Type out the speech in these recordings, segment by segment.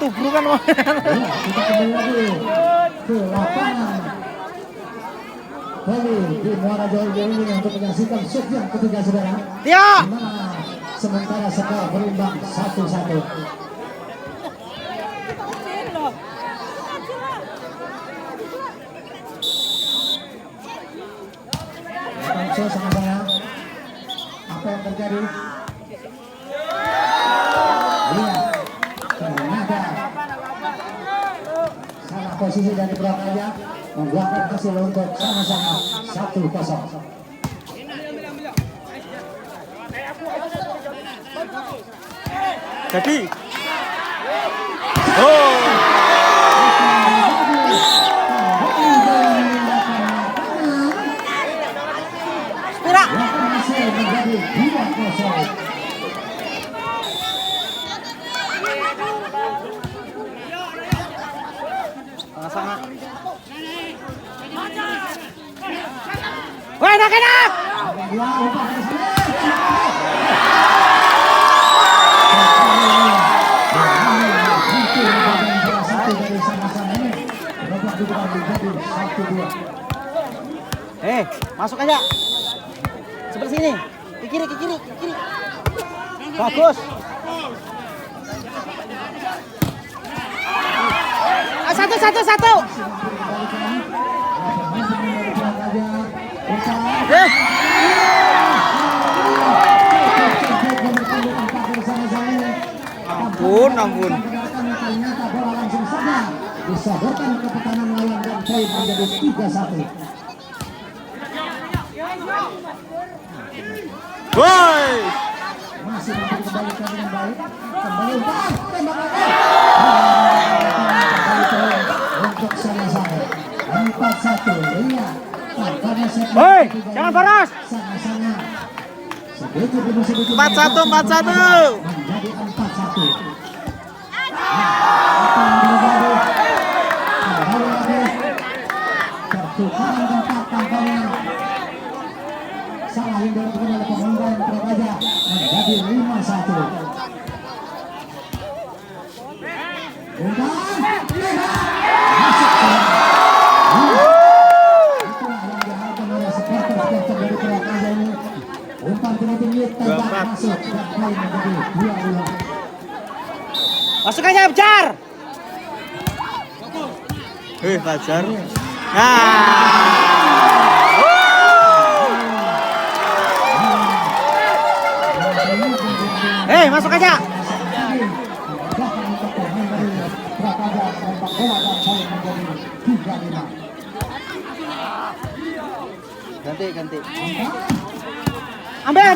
ketubrukan. Ya, kita kembali lagi ke lapangan Holi di Muara Jauh ini untuk menyaksikan shoot yang ketiga saudara. Ya. Di mana sementara skor berimbang 1-1. Langsung sama-sama apa yang terjadi? Iya, ternyata salah posisi dari Purwakarta membuahkan hasil untuk sama-sama 1-0. Jadi. Oh. Spira. Menjadi 2-0. Sangat. Wah, enak. Masuk aja. Seperti sini. Ke kiri. Bagus. Satu. Ampun. Ternyata bola langsung saja disodorkan ke pertahanan lawan dan poin menjadi 3-1. Woi. Masih mampu dikembalikan dengan baik. Kembali tembak untuk sama-sama 4-1. Iya. Woi, jangan panas. Sama-sama. Sedikit 4-1. menjadi 4-1. Apa yang terjadi? Kembali lagi pertukaran tempat tampaknya. Salah yang dilakukan oleh pemain Purwakarta menjadi 5-1. Umpan masuk ke itulah yang diharapkan oleh supporter dari Purwakarta ini. Umpan tinggi tembak masuk dan poin menjadi 2-2. Masuk aja, Fajar. Fajar. Masuk aja. Ganti. Ambil.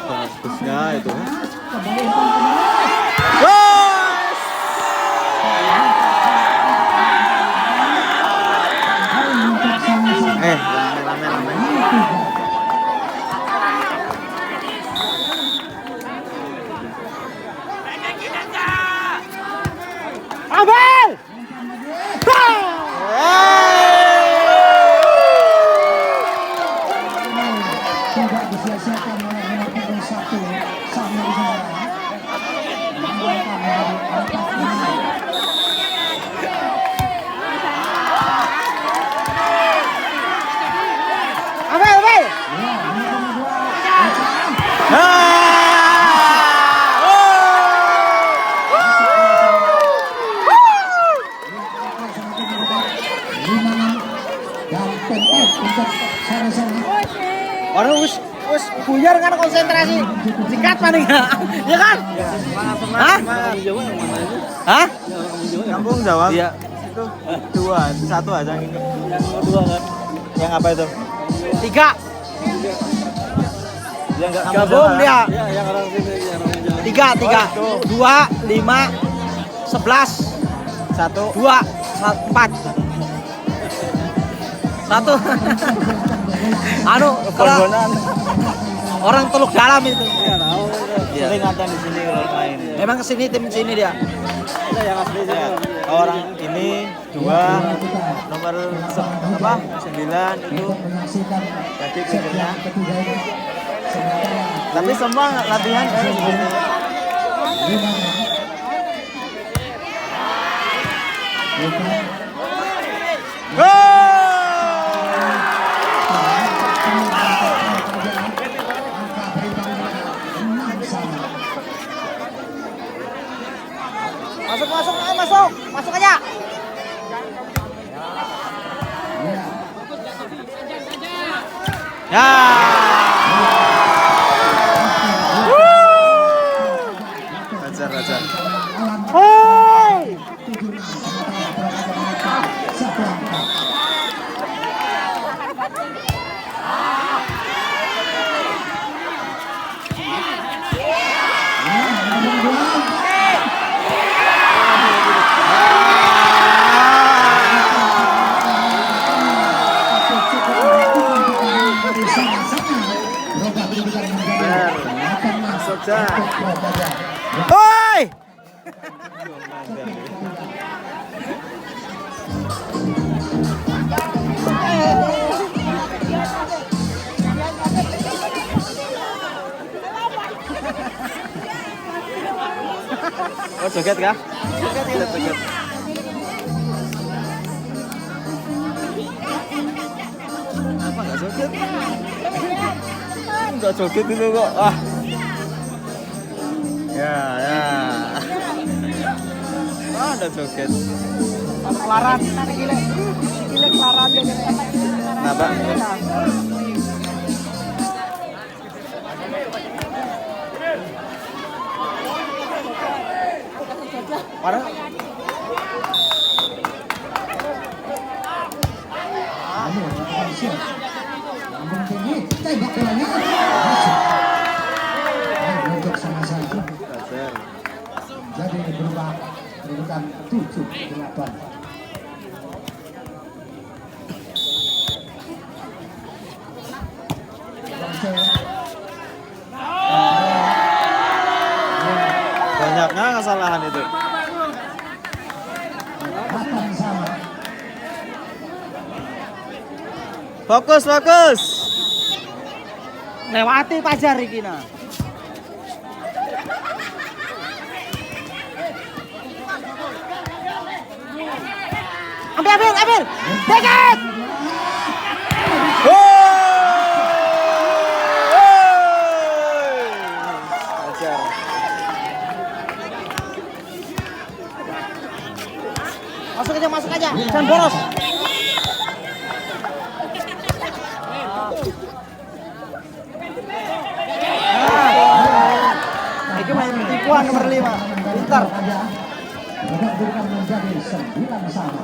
Bagusnya itu. Rame. Ambil. Tidak disia-siakan oleh nomor 1 sama di sana. Ambil. Orang wis buyar kan konsentrasi. Sikat paling ya kan? Hah? Kampung Jawa. Iya. Itu 2, 1 aja ini. 2 kan. Yang apa itu? 3. Yang enggak gabung dia. Iya, yang orang sini yang orang Jawa. 3. 2, 5, 11. 1, 2, 4. 1. Kalau orang Teluk Dalam itu. Iya, tahu. Sering ada di sini kalau main. Memang kesini tim sini dia. Ada yang asli sini. Orang ini 2 nomor 9 itu. Jadi timnya. Tapi semua latihan kan seperti masuk aja. ya. Ajar. Hei. Oi! Oh, joget kah? Joget. Apa enggak joget? Enggak joget itu kok. Ah. Ya. Ada joget. Kelaran, gile kelaran deh. Kenapa? Mana? Tembak bolanya. Untuk sama-sama. Jadi berubah kedudukan 7-8. Banyaknya kesalahan itu. Fokus. Lewati Pajar iki nah. Ambil. Deket. Ajar. Masuk aja. Jangan boros. Ini main tipuan nomor 5. Pintar. Kedudukan menjadi 9 sama.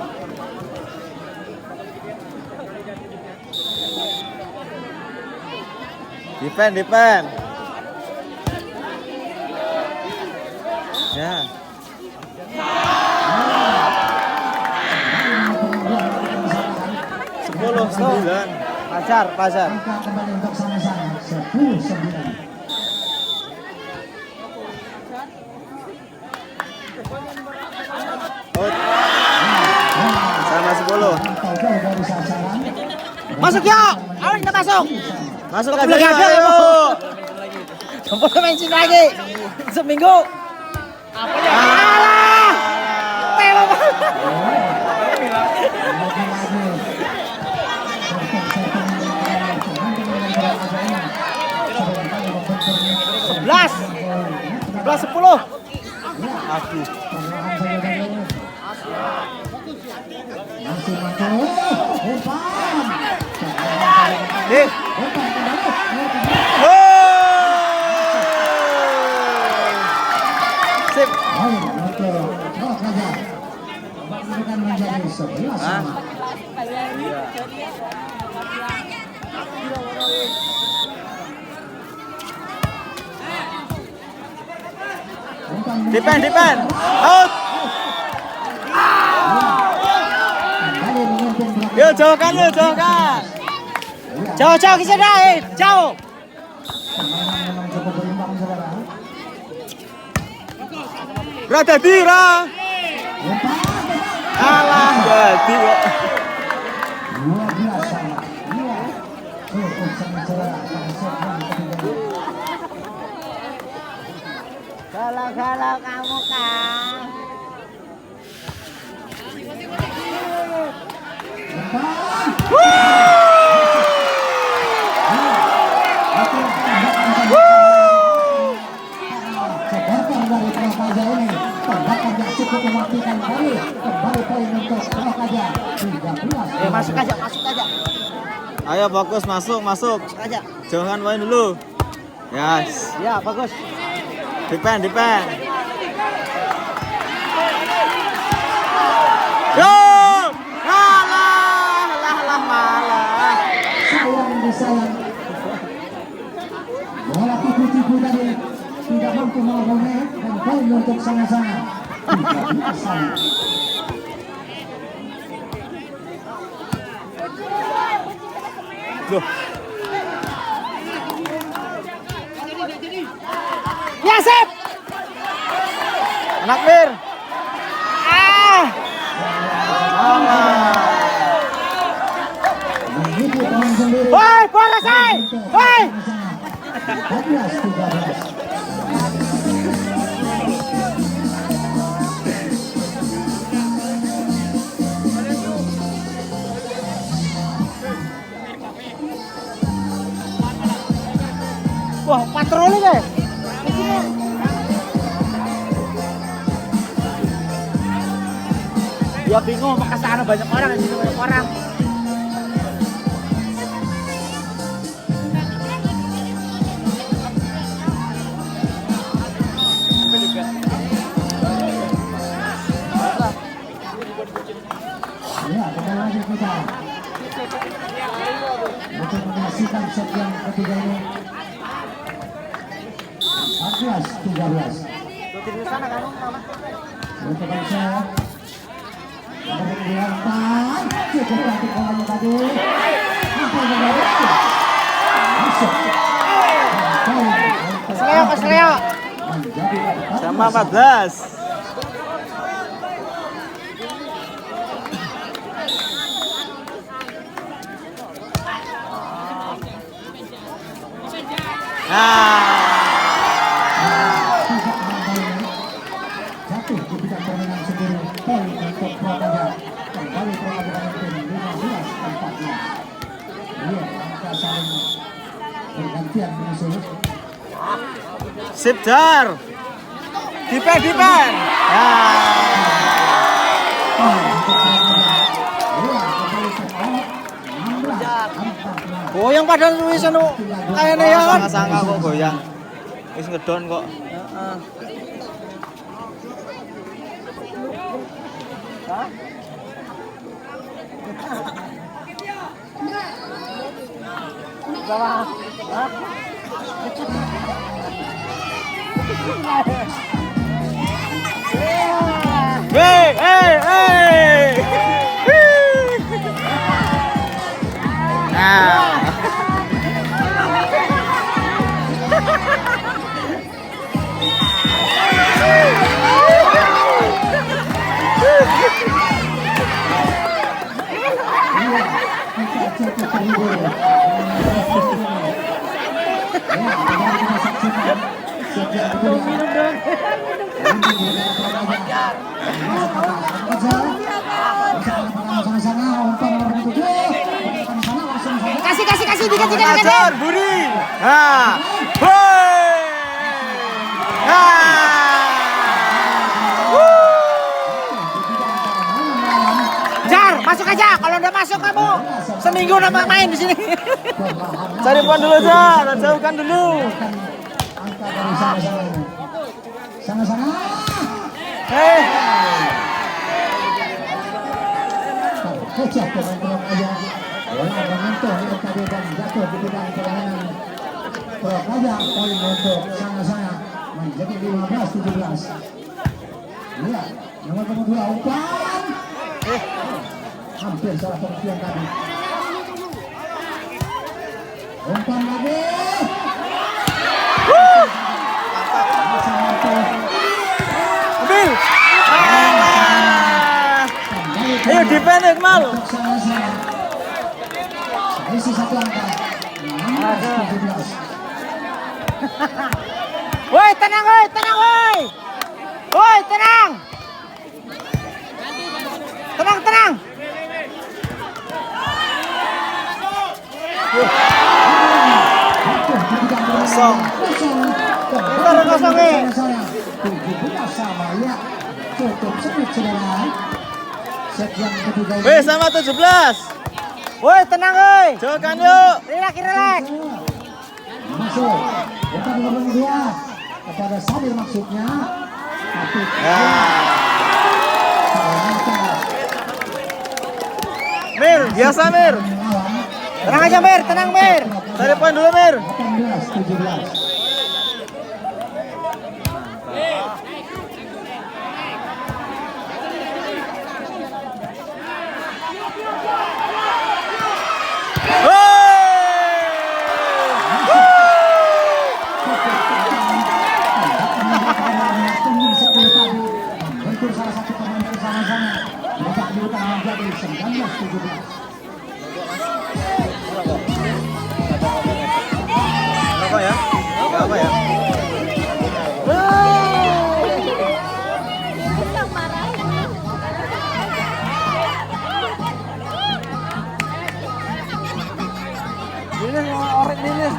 Defend. Ya. Sepuluh 9. Pajar. Angka kembali untuk sama-sama 10-9. Sama 10. Dari sasaran. Masuk yuk. Ayo kita masuk. Masuk Kok aja belum ada, ayo. Boleh main sini lagi. Seminggu. Alah. Telo. Sebelas 10. Aduh. Masih masuk. Nih. Sip. Menjadi 11 sama. Defend. Out. Yuk, jauhkan. Jauh ke sana, jauh. Memang cukup berimbang, saudara. Berada Dira. Alah, jadi kok. Luar biasa. Iya. Cukup sangat saudara. Konsep yang ketiga. Galau-galau kamu kan. Sebarkan dari Prakaja ini, tembakan yang cukup mematikan kembali poin untuk Prakaja 13. Masuk aja. Ayo fokus masuk. Masuk aja. Jangan main dulu. Yes. Ya, bagus. Defend. Yo! Malah. Sayang. Bola tipu-tipu tadi tidak mampu melawannya dan poin untuk sama-sama. 13. Loh, Ya, sip. anak Mir. Begitu teman sendiri. Woi, bola saya. Woi. 14-13. Wah, patroli deh. Ya bingung mau ke sana banyak orang, di sini banyak orang. Ya, kembali lagi kita untuk menyaksikan set yang ketiga ini. 14-13. Di sana kan, Mama. Untuk saya berdiamkan cukup cantik bolanya tadi. Apa yang terjadi? Masuk. Kesleo. Menjadi Sama 14. jatuh di bidang permainan sendiri. Poin untuk Prakaja. Kembali Prakaja memimpin 15-14. Iya, angka saling bergantian menyusul. Sip Jar. Defend. Poin untuk Prakaja. Iya, kembali ke poin 16-14. Goyang pada Luis anu. Kayaknya ya kan. Sangka kok goyang. Wis ngedon kok. Hey. Kita cukup terhibur. Ya, kembali kita saksikan sejak kedua. Kasih dikasih. Ajar Budi. Jar, masuk aja. Kalau udah masuk kamu seminggu nama main di sini. Cari poin dulu Jar, jauhkan dulu. Sana-sana. Kecap pemain aja. Bola menyentuh MKB dan jatuh di bidang permainan Prakaja. Poin untuk sana-sana menjadi 15-17. Iya, nomor 2 umpan. Hampir salah pengertian tadi. Umpan lagi. Ambil. Ayo defend Iqmal. Isi satu angka. 16-17. Woi, tenang woi. tenang. Tenang, tenang. Kosong. Kita kosong nih. 17 sama ya. Cukup sengit saudara. Set yang ketiga ini. Weh sama 17. Woi, tenang woi. Jokan yuk. Relax, relax. Masuk. Bukan nomor 2 kepada Sadir maksudnya. Tapi Ya. ternyata Mir, biasa Mir. melawan Tenang aja, Mir. Tenang, Mir. Cari poin dulu Mir. 18-17. Bentuk salah satu pemain bersama-sama. Babak diulang menjadi 19-17. Apa ya? Enggak apa ya? Dinis orek dinis.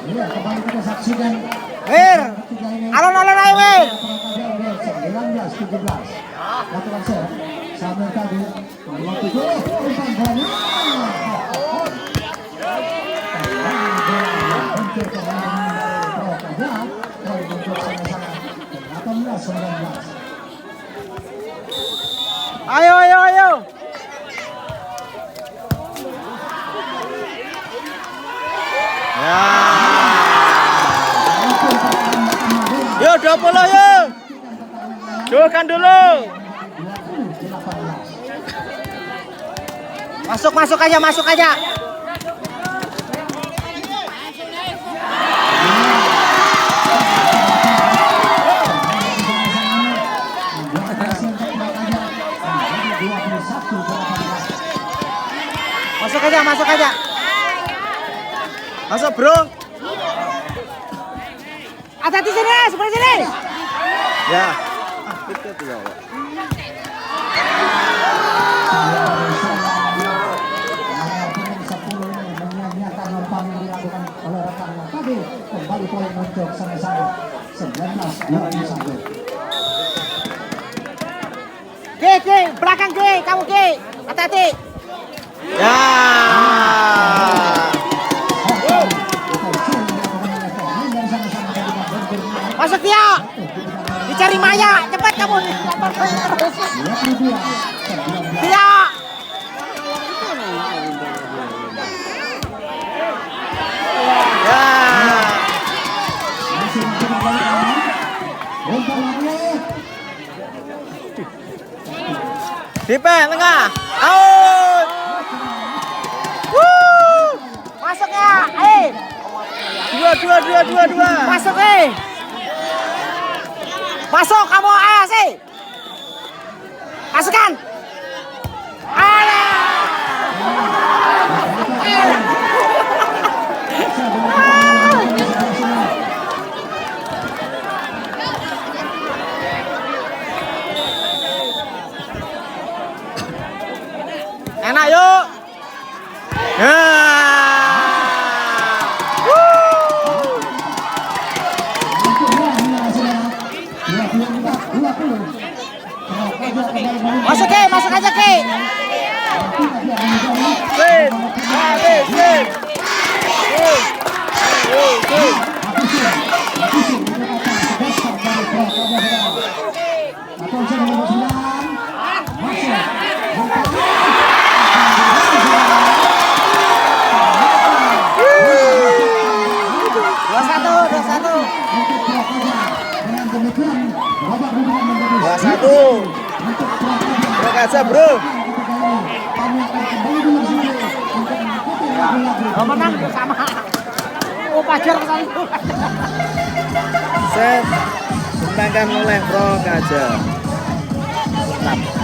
Iya, kembali kita saksikan Mir. ketiga ini. Alon-alon aja, Mir. 19-17. Lakukan set. Sambil tadi waktu itu umpan bolanya. Untuk pemain Pro Kaja, kalau bentuk sama-sama 18-19. Ayo, ayo, ayo. Ya. Yuk 20 yuk. Jokan dulu. Masuk, masuk aja, masuk aja. Masuk aja, masuk aja. Masuk bro. Hati-hati sini, sebelah sini. Ya. Itu ya. Kembali poin untuk sama-sama 19-21. Ki, belakang Ki, kamu Ki. Hati-hati. Ya. Masuk dia. Dicari Maya, cepat kamu. Dia. Ya. Dipe tengah. Out. Masuk ya. Dua. Masuk Masuk kamu sih. Masukkan. Alah. Enak yuk. Ya. Masuk Ki, masuk aja Ki. Sip. Habis, sip. Dua satu. Bro kaca bro. Oh, menang sama. Oh, Pajar kesana. Set. dimenangkan oleh Pro Kaja. Mantap.